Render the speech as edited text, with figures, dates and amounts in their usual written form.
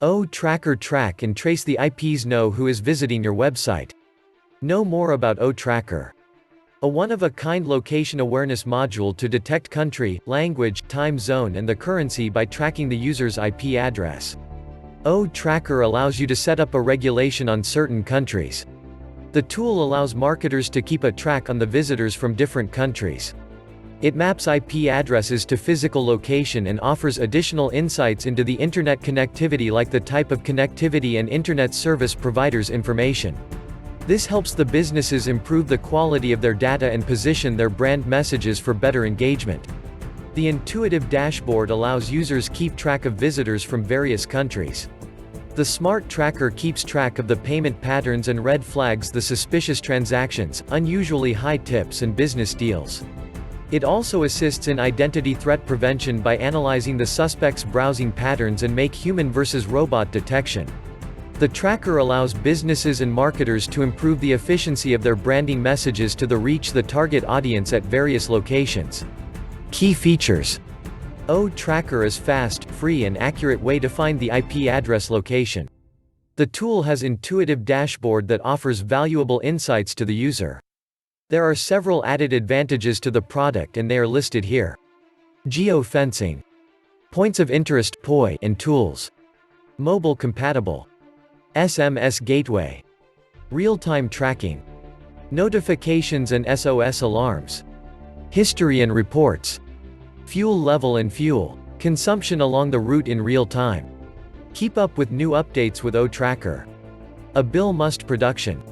O-Tracker track and trace the IPs. Know who is visiting your website. Know more about O-Tracker. A one-of-a-kind location awareness module to detect country, language, time zone and the currency by tracking the user's IP address. O-Tracker allows you to set up a regulation on certain countries. The tool allows marketers to keep a track on the visitors from different countries. It maps IP addresses to physical location and offers additional insights into the internet connectivity like the type of connectivity and internet service providers information. This helps the businesses improve the quality of their data and position their brand messages for better engagement. The intuitive dashboard allows users keep track of visitors from various countries. The smart tracker keeps track of the payment patterns and red flags the suspicious transactions, unusually high tips and business deals. It also assists in identity threat prevention by analyzing the suspect's browsing patterns and make human versus robot detection. The tracker allows businesses and marketers to improve the efficiency of their branding messages to reach the target audience at various locations. Key features. O-Tracker is fast, free and accurate way to find the IP address location. The tool has intuitive dashboard that offers valuable insights to the user. There are several added advantages to the product and they are listed here. Geo-fencing. Points of interest (POI) and tools. Mobile compatible. SMS gateway. Real-time tracking. Notifications and SOS alarms. History and reports. Fuel level and fuel consumption along the route in real time. Keep up with new updates with O-Tracker. A bill must production.